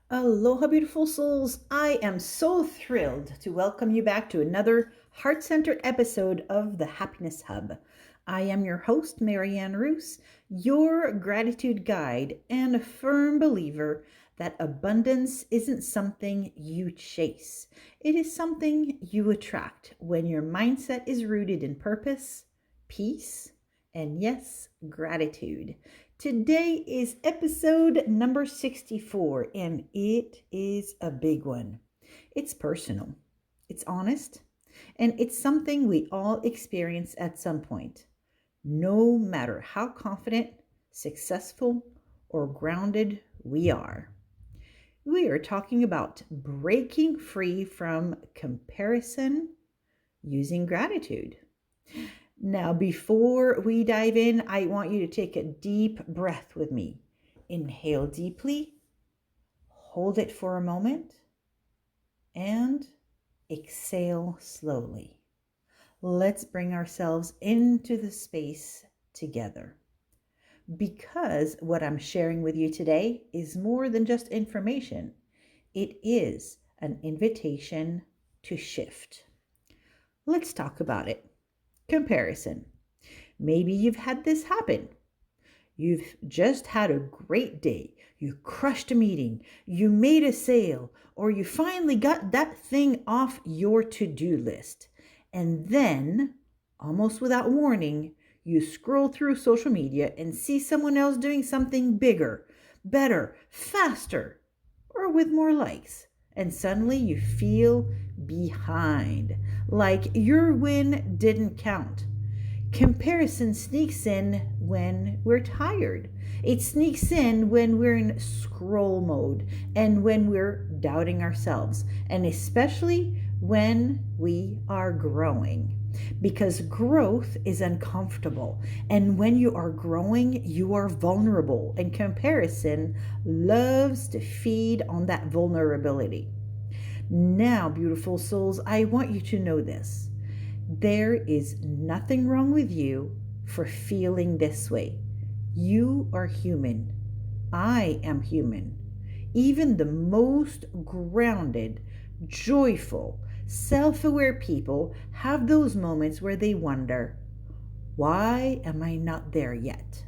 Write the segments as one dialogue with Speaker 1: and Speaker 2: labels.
Speaker 1: Aloha, beautiful souls. I am so thrilled to welcome you back to another heart centered episode of the Happiness Hub. I am your host, Marianne Roose, your gratitude guide, and a firm believer that abundance isn't something you chase. It is something you attract when your mindset is rooted in purpose, peace, and yes, gratitude. Today is episode number 64, and it is a big one. It's personal, it's honest, and it's something we all experience at some point, no matter how confident, successful, or grounded we are. We are talking about breaking free from comparison using gratitude. Now, before we dive in, I want you to take a deep breath with me. Inhale deeply, hold it for a moment, and exhale slowly. Let's bring ourselves into the space together. Because what I'm sharing with you today is more than just information, it is an invitation to shift. Let's talk about it. Comparison. Maybe you've had this happen. You've just had a great day. You crushed a meeting. You made a sale. Or you finally got that thing off your to-do list. And then, almost without warning, you scroll through social media and see someone else doing something bigger, better, faster, or with more likes. And suddenly you feel behind, like your win didn't count. Comparison sneaks in when we're tired. It sneaks in when we're in scroll mode and when we're doubting ourselves, and especially when we are growing. Because growth is uncomfortable, and when you are growing, you are vulnerable, and comparison loves to feed on that vulnerability. Now, beautiful souls, I want you to know this. There is nothing wrong with you for feeling this way. You are human. I am human. Even the most grounded, joyful, self aware people have those moments where they wonder, why am I not there yet?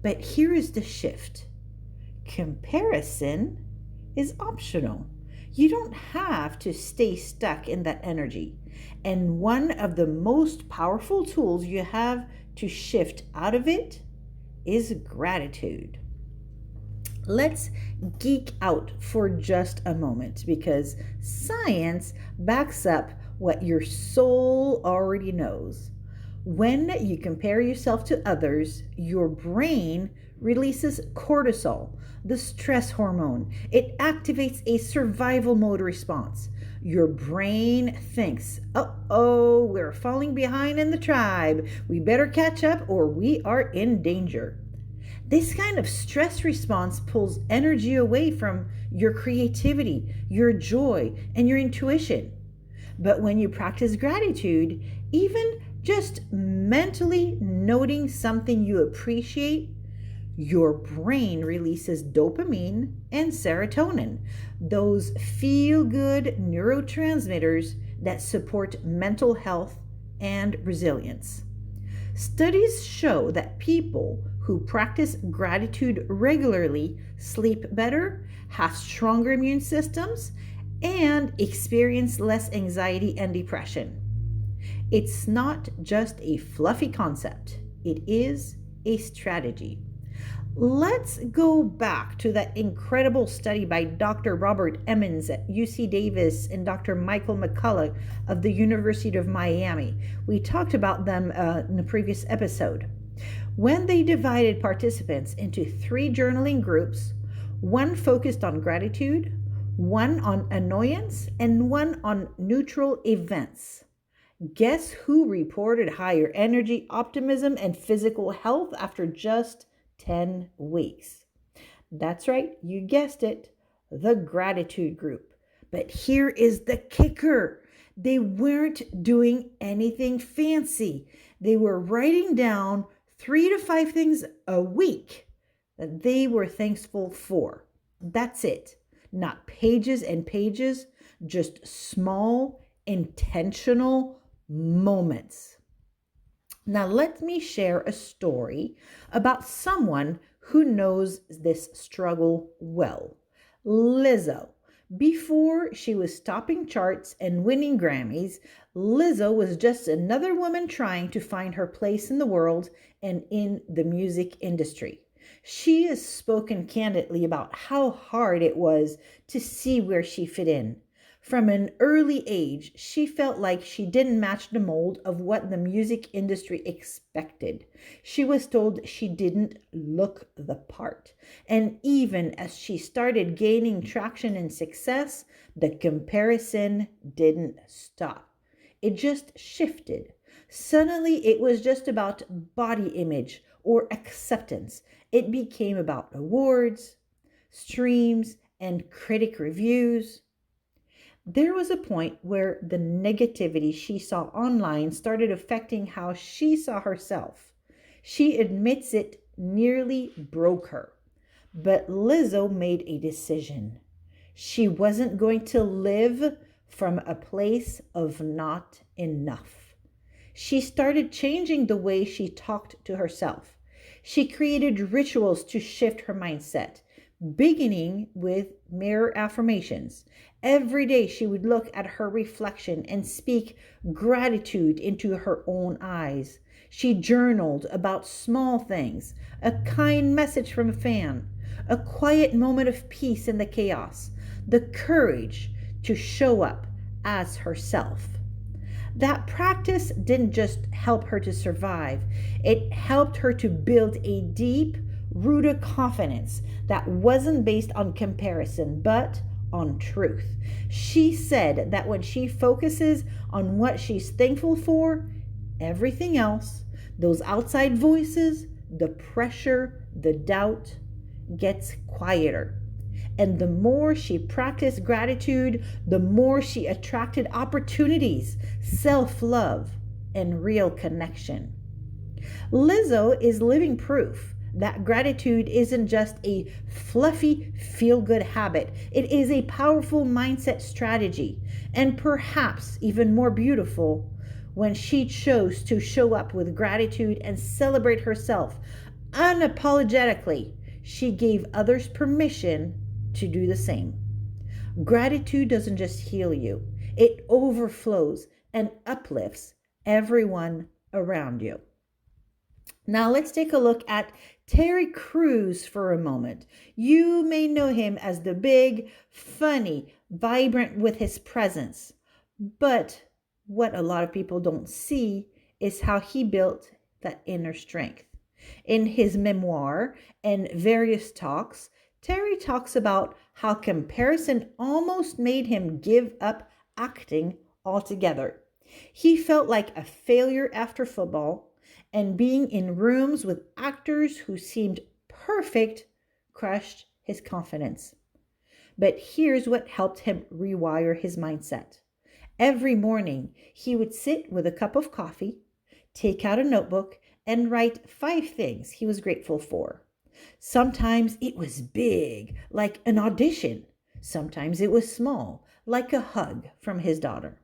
Speaker 1: But here is the shift. Comparison is optional. You don't have to stay stuck in that energy. And one of the most powerful tools you have to shift out of it is gratitude. Let's geek out for just a moment because science backs up what your soul already knows. When you compare yourself to others, your brain releases cortisol, the stress hormone. It activates a survival mode response. Your brain thinks, oh, we're falling behind in the tribe. We better catch up or we are in danger. This kind of stress response pulls energy away from your creativity, your joy, and your intuition. But when you practice gratitude, even just mentally noting something you appreciate, your brain releases dopamine and serotonin, those feel good neurotransmitters that support mental health and resilience. Studies show that people who practice gratitude regularly sleep better, have stronger immune systems, and experience less anxiety and depression. It's not just a fluffy concept, it is a strategy. Let's go back to that incredible study by Dr. Robert Emmons at UC Davis and Dr. Michael McCullough of the University of Miami. We talked about them in the previous episode. When they divided participants into 3 journaling groups, one focused on gratitude, one on annoyance, and one on neutral events. Guess who reported higher energy, optimism, and physical health after just 10 weeks? That's right, you guessed it, the gratitude group. But here is the kicker. They weren't doing anything fancy. They were writing down 3 to 5 things a week that they were thankful for. That's it. not pages and pages, just small, intentional moments. Now, let me share a story about someone who knows this struggle well. Lizzo. Before she was topping charts and winning Grammys, Lizzo was just another woman trying to find her place in the world and in the music industry. She has spoken candidly about how hard it was to see where she fit in. From an early age, she felt like she didn't match the mold of what the music industry expected. She was told she didn't look the part. And even as she started gaining traction and success, the comparison didn't stop. It just shifted. Suddenly, it was just about body image or acceptance. It became about awards, streams, and critic reviews. There was a point where the negativity she saw online started affecting how she saw herself. She admits it nearly broke her. But Lizzo made a decision. She wasn't going to live from a place of not enough. She started changing the way she talked to herself. She created rituals to shift her mindset, beginning with mirror affirmations. Every day she would look at her reflection and speak gratitude into her own eyes. She journaled about small things, a kind message from a fan, a quiet moment of peace in the chaos, the courage to show up as herself. That practice didn't just help her to survive, it helped her to build a deep, rooted confidence that wasn't based on comparison, but on truth. She said that when she focuses on what she's thankful for, everything else, those outside voices, the pressure, the doubt, gets quieter. And the more she practiced gratitude, the more she attracted opportunities, self love, and real connection. Lizzo is living proof that gratitude isn't just a fluffy, feel good habit, it is a powerful mindset strategy, and perhaps even more beautiful when she chose to show up with gratitude and celebrate herself unapologetically. She gave others permission to do the same. Gratitude doesn't just heal you, it overflows and uplifts everyone around you. Now let's take a look at Terry Crews for a moment. You may know him as the big, funny, vibrant with his presence. But what a lot of people don't see is how he built that inner strength. In his memoir and various talks, Terry talks about how comparison almost made him give up acting altogether. He felt like a failure after football, and being in rooms with actors who seemed perfect crushed his confidence. But here's what helped him rewire his mindset. Every morning, he would sit with a cup of coffee, take out a notebook, and write 5 things he was grateful for. Sometimes it was big, like an audition. Sometimes it was small, like a hug from his daughter.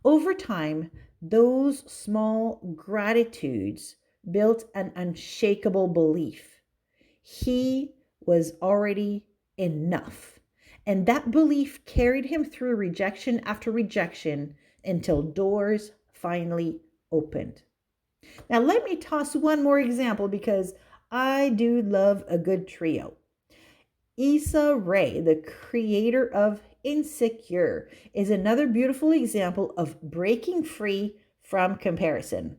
Speaker 1: Over time, those small gratitudes built an unshakable belief. He was already enough. And that belief carried him through rejection after rejection until doors finally opened. Now, let me toss one more example because I do love a good trio. Issa Rae, the creator of Insecure, is another beautiful example of breaking free from comparison.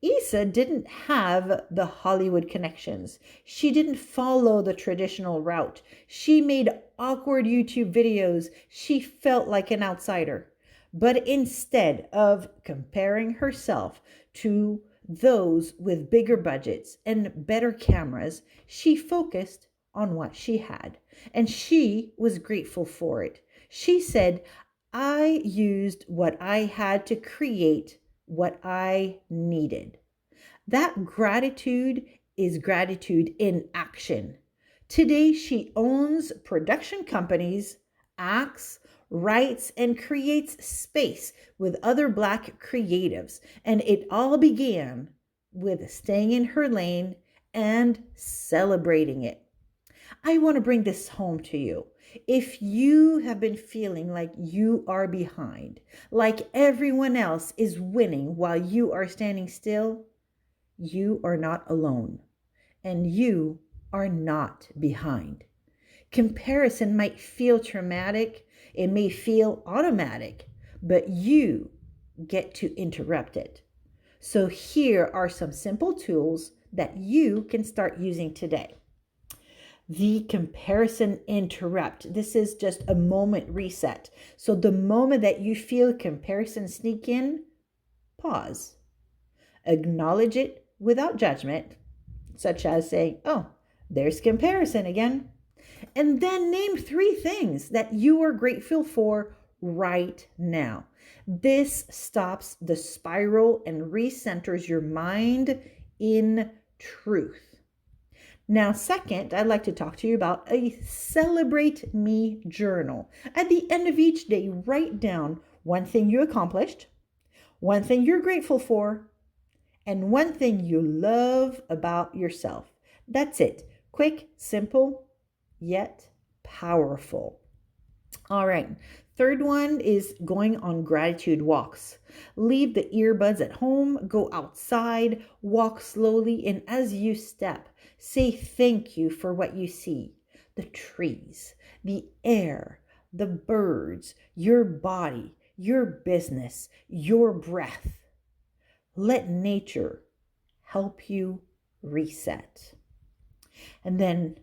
Speaker 1: Issa didn't have the Hollywood connections. She didn't follow the traditional route. She made awkward YouTube videos. She felt like an outsider. But instead of comparing herself to those with bigger budgets and better cameras, she focused on what she had. And she was grateful for it. She said, I used what I had to create what I needed. That gratitude is gratitude in action. Today, she owns production companies, acts, writes, and creates space with other Black creatives. And it all began with staying in her lane and celebrating it. I want to bring this home to you. If you have been feeling like you are behind, like everyone else is winning while you are standing still, you are not alone and you are not behind. Comparison might feel traumatic, it may feel automatic, but you get to interrupt it. So, here are some simple tools that you can start using today. The comparison interrupt. This is just a moment reset. So, the moment that you feel comparison sneak in, pause, acknowledge it without judgment, such as saying, oh, there's comparison again. And then name 3 things that you are grateful for right now. This stops the spiral and recenters your mind in truth. Now, second, I'd like to talk to you about a Celebrate Me journal. At the end of each day, write down one thing you accomplished, one thing you're grateful for, and one thing you love about yourself. That's it. Quick, simple, yet powerful. All right. Third one is going on gratitude walks. Leave the earbuds at home, go outside, walk slowly, and as you step, say thank you for what you see. The trees, the air, the birds, your body, your business, your breath. Let nature help you reset. And then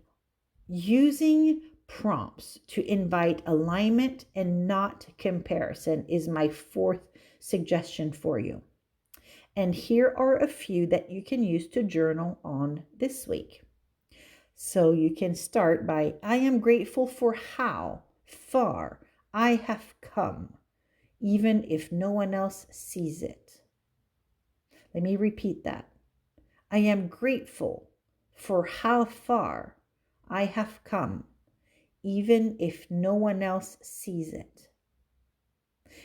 Speaker 1: using prompts to invite alignment and not comparison is my 4th suggestion for you. And here are a few that you can use to journal on this week. So you can start by, I am grateful for how far I have come, even if no one else sees it. Let me repeat that. I am grateful for how far I have come, even if no one else sees it.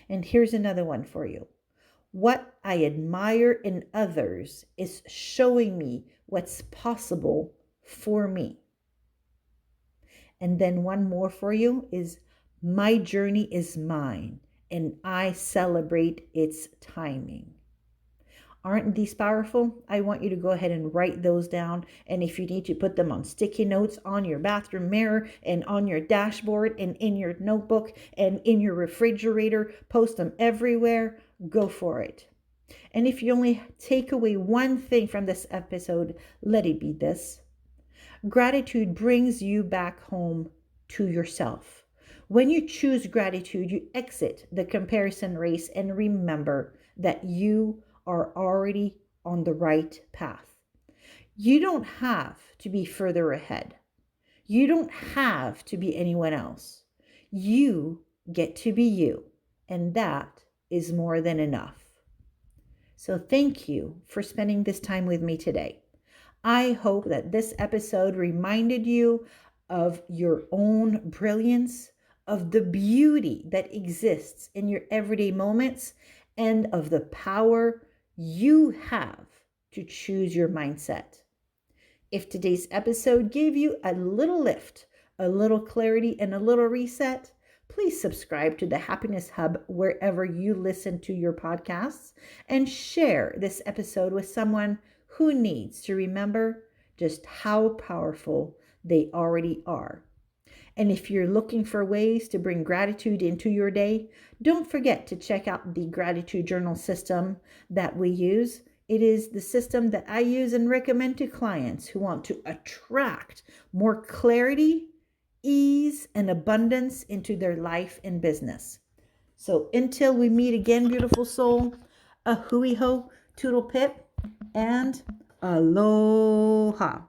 Speaker 1: And here's another one for you. What I admire in others is showing me what's possible for me. And then one more for you is, my journey is mine, and I celebrate its timing. Aren't these powerful? I want you to go ahead and write those down. And if you need to put them on sticky notes on your bathroom mirror and on your dashboard and in your notebook and in your refrigerator, post them everywhere, go for it. And if you only take away one thing from this episode, let it be this. Gratitude brings you back home to yourself. When you choose gratitude, you exit the comparison race and remember that you are already on the right path. You don't have to be further ahead. You don't have to be anyone else. You get to be you, and that is more than enough. So thank you for spending this time with me today. I hope that this episode reminded you of your own brilliance, of the beauty that exists in your everyday moments, and of the power you have to choose your mindset. If today's episode gave you a little lift, a little clarity, and a little reset, please subscribe to the Happiness Hub wherever you listen to your podcasts and share this episode with someone who needs to remember just how powerful they already are. And if you're looking for ways to bring gratitude into your day, don't forget to check out the gratitude journal system that we use. It is the system that I use and recommend to clients who want to attract more clarity, ease, and abundance into their life and business. So until we meet again, beautiful soul, a hui ho, toodle pip, and aloha.